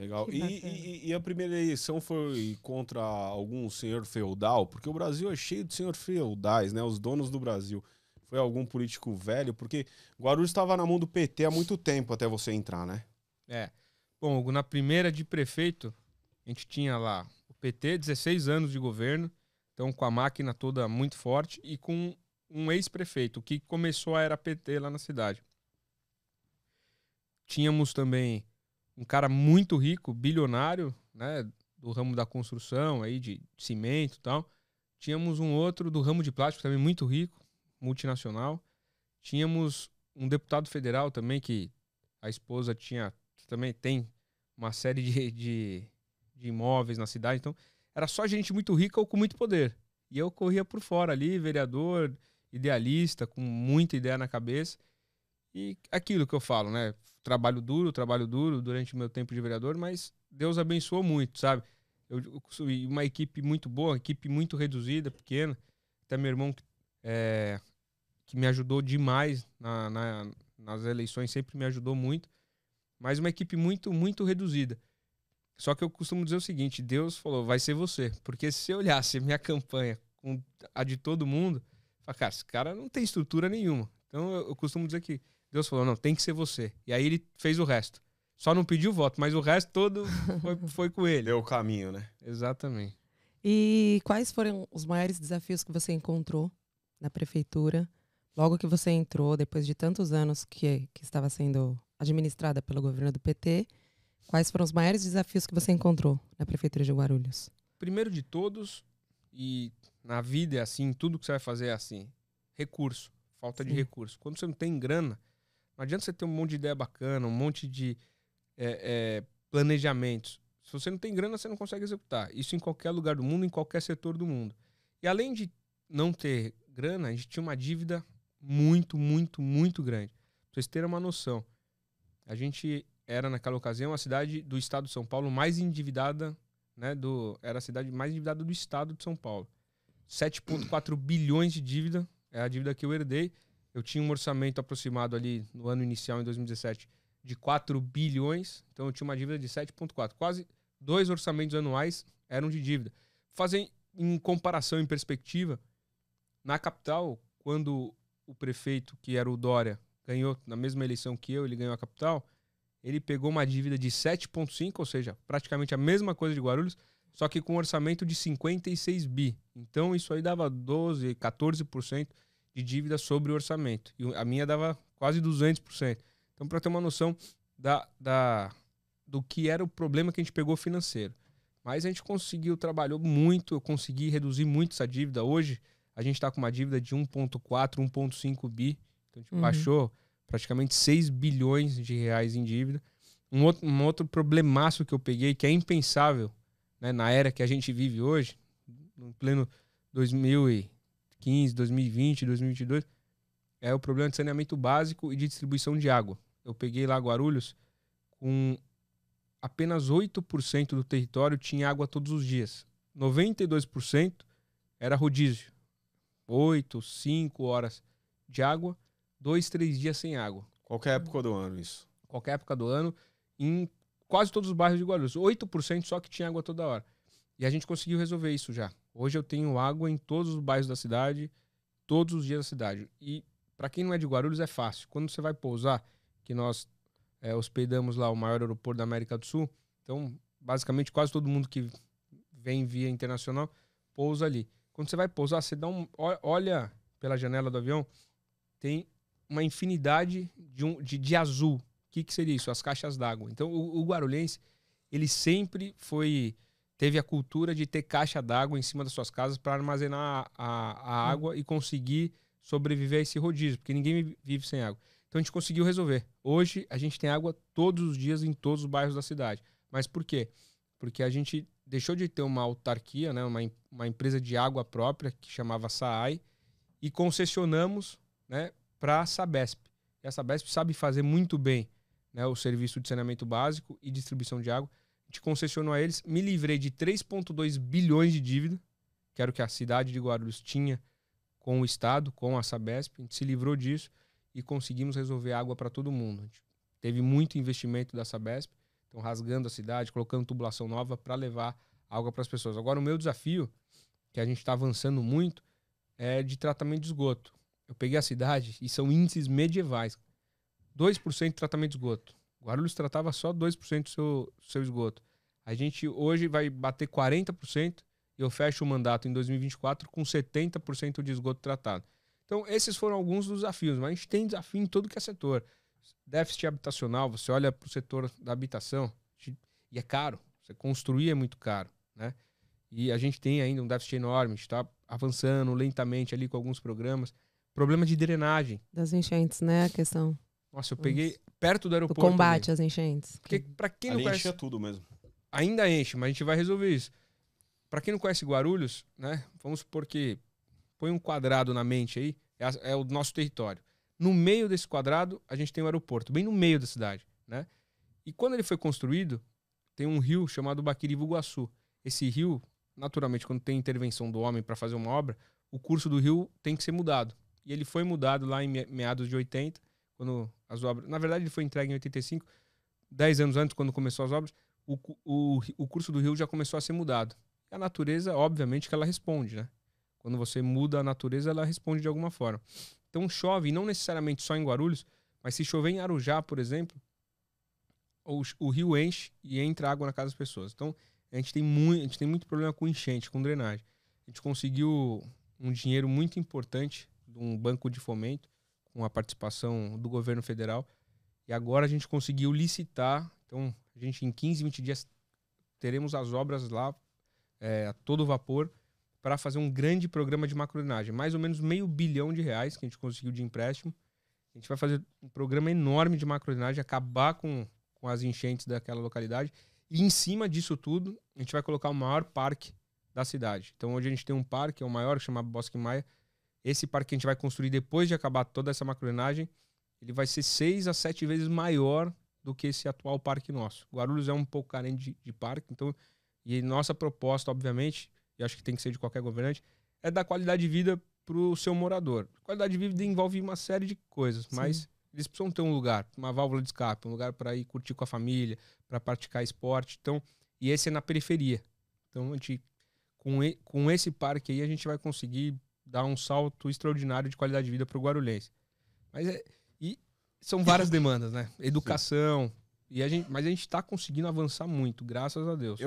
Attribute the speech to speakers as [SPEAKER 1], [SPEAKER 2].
[SPEAKER 1] Legal.
[SPEAKER 2] Que bacana.
[SPEAKER 1] E a primeira eleição foi contra algum senhor feudal? Porque o Brasil é cheio de senhor feudais, né? Os donos do Brasil. Foi algum político velho? Porque Guarulhos estava na mão do PT há muito tempo até você entrar, né?
[SPEAKER 3] É. Bom, Hugo, na primeira de prefeito, a gente tinha lá o PT, 16 anos de governo, então com a máquina toda muito forte, e com um ex-prefeito, que começou a era PT lá na cidade. Tínhamos também um cara muito rico, bilionário, né, do ramo da construção, aí de cimento e tal. Tínhamos um outro do ramo de plástico também muito rico, multinacional. Tínhamos um deputado federal também, que a esposa tinha, também tem uma série de imóveis na cidade. Então, era só gente muito rica ou com muito poder. E eu corria por fora ali, vereador, idealista, com muita ideia na cabeça. E aquilo que eu falo, né? Trabalho duro durante o meu tempo de vereador, mas Deus abençoou muito, sabe? E uma equipe muito boa, uma equipe muito reduzida, pequena. Até meu irmão, que me ajudou demais nas eleições, sempre me ajudou muito. Mas uma equipe muito, muito reduzida. Só que eu costumo dizer o seguinte, Deus falou, vai ser você. Porque se eu olhasse a minha campanha com a de todo mundo, eu falo, cara, esse cara não tem estrutura nenhuma. Então eu costumo dizer que Deus falou, não, tem que ser você. E aí ele fez o resto. Só não pediu voto, mas o resto todo foi com ele.
[SPEAKER 1] Deu o caminho, né?
[SPEAKER 3] Exatamente.
[SPEAKER 2] E quais foram os maiores desafios que você encontrou na prefeitura, logo que você entrou, depois de tantos anos que estava sendo administrada pelo governo do PT? Quais foram os maiores desafios que você encontrou na prefeitura de Guarulhos?
[SPEAKER 3] Primeiro de todos, e na vida é assim, tudo que você vai fazer é assim, recurso, falta de
[SPEAKER 2] Sim.
[SPEAKER 3] recurso. Quando você não tem grana, não adianta você ter um monte de ideia bacana, um monte de planejamentos. Se você não tem grana, você não consegue executar. Isso em qualquer lugar do mundo, em qualquer setor do mundo. E além de não ter grana, a gente tinha uma dívida muito, muito, muito grande. Pra vocês terem uma noção, a gente era, naquela ocasião, a cidade do estado de São Paulo mais endividada, né? Era a cidade mais endividada do estado de São Paulo. 7,4 bilhões de dívida, é a dívida que eu herdei. Eu tinha um orçamento aproximado ali no ano inicial, em 2017, de 4 bilhões. Então eu tinha uma dívida de 7,4. Quase 2 orçamentos anuais eram de dívida. Fazem em comparação, em perspectiva, na capital, quando o prefeito, que era o Dória, ganhou na mesma eleição que eu, ele ganhou a capital, ele pegou uma dívida de 7,5, ou seja, praticamente a mesma coisa de Guarulhos, só que com um orçamento de 56 bi. Então isso aí dava 12, 14% de dívida sobre o orçamento. E a minha dava quase 200%. Então, para ter uma noção do que era o problema que a gente pegou financeiro. Mas a gente trabalhou muito, eu consegui reduzir muito essa dívida. Hoje, a gente está com uma dívida de 1,4, 1,5 bi. Então, a gente baixou praticamente 6 bilhões de reais em dívida. Um outro problemaço que eu peguei, que é impensável, né, na era que a gente vive hoje, no pleno 2015, 2020, 2022, é o problema de saneamento básico e de distribuição de água. Eu peguei lá Guarulhos, com apenas 8% do território tinha água todos os dias. 92% era rodízio. 8, 5 horas de água, 2, 3 dias sem água.
[SPEAKER 1] Qualquer época do ano isso.
[SPEAKER 3] Qualquer época do ano, em quase todos os bairros de Guarulhos. 8% só que tinha água toda hora. E a gente conseguiu resolver isso já. Hoje eu tenho água em todos os bairros da cidade, todos os dias da cidade. E para quem não é de Guarulhos é fácil. Quando você vai pousar, que nós hospedamos lá o maior aeroporto da América do Sul, então basicamente quase todo mundo que vem via internacional pousa ali. Quando você vai pousar, você olha pela janela do avião, tem uma infinidade de azul. O que seria isso? As caixas d'água. Então o guarulhense, ele sempre teve a cultura de ter caixa d'água em cima das suas casas para armazenar a água e conseguir sobreviver a esse rodízio, porque ninguém vive sem água. Então a gente conseguiu resolver. Hoje a gente tem água todos os dias em todos os bairros da cidade. Mas por quê? Porque a gente deixou de ter uma autarquia, né, uma empresa de água própria, que chamava SAAI, e concessionamos, né, para a Sabesp. E a Sabesp sabe fazer muito bem, né, o serviço de saneamento básico e distribuição de água. A gente concessionou a eles, me livrei de 3,2 bilhões de dívida, que era o que a cidade de Guarulhos tinha com o Estado, com a Sabesp. A gente se livrou disso e conseguimos resolver água para todo mundo. A gente teve muito investimento da Sabesp, Então, rasgando a cidade, colocando tubulação nova para levar água para as pessoas. Agora, o meu desafio, que a gente está avançando muito, é de tratamento de esgoto. Eu peguei a cidade e são índices medievais. 2% de tratamento de esgoto. Guarulhos tratava só 2% do seu esgoto. A gente hoje vai bater 40% e eu fecho o mandato em 2024 com 70% de esgoto tratado. Então, esses foram alguns dos desafios, mas a gente tem desafio em todo que é setor. Déficit habitacional, você olha para o setor da habitação e é caro. Você construir é muito caro, né? E a gente tem ainda um déficit enorme, a gente está avançando lentamente ali com alguns programas. Problema de drenagem.
[SPEAKER 2] Das enchentes, né? A questão.
[SPEAKER 3] Nossa, eu peguei perto do aeroporto.
[SPEAKER 2] O combate às enchentes.
[SPEAKER 3] Porque para quem não conhece...
[SPEAKER 1] enche tudo mesmo.
[SPEAKER 3] Ainda enche, mas a gente vai resolver isso. Para quem não conhece Guarulhos, né? Vamos supor que põe um quadrado na mente aí, é o nosso território. No meio desse quadrado, a gente tem o aeroporto, bem no meio da cidade, né? E quando ele foi construído, tem um rio chamado Baquirivuguaçu. Esse rio, naturalmente, quando tem intervenção do homem para fazer uma obra, o curso do rio tem que ser mudado. E ele foi mudado lá em meados de 80, quando as obras... Na verdade, ele foi entregue em 85, 10 anos antes, quando começou as obras, o curso do rio já começou a ser mudado. E a natureza, obviamente, que ela responde, né? Quando você muda a natureza, ela responde de alguma forma. Então chove, não necessariamente só em Guarulhos, mas se chover em Arujá, por exemplo, o rio enche e entra água na casa das pessoas. Então a gente tem muito problema com enchente, com drenagem. A gente conseguiu um dinheiro muito importante de um banco de fomento, com a participação do governo federal, e agora a gente conseguiu licitar. Então a gente em 15, 20 dias teremos as obras lá a todo vapor, para fazer um grande programa de macrodrenagem. Mais ou menos R$500 bilhão que a gente conseguiu de empréstimo. A gente vai fazer um programa enorme de macrodrenagem, acabar com as enchentes daquela localidade. E em cima disso tudo, a gente vai colocar o maior parque da cidade. Então hoje a gente tem um parque, é o maior, que chama Bosque Maia. Esse parque que a gente vai construir depois de acabar toda essa macrodrenagem, ele vai ser 6 a 7 vezes maior do que esse atual parque nosso. Guarulhos é um pouco carente de parque, então, e nossa proposta, obviamente, e acho que tem que ser de qualquer governante, é dar qualidade de vida para o seu morador. Qualidade de vida envolve uma série de coisas, sim, mas eles precisam ter um lugar, uma válvula de escape, um lugar para ir curtir com a família, para praticar esporte. Então, e esse é na periferia. Então, a gente, com esse parque aí, a gente vai conseguir dar um salto extraordinário de qualidade de vida para o guarulhense. E são várias demandas, né? Educação. Mas a gente está conseguindo avançar muito, graças a Deus.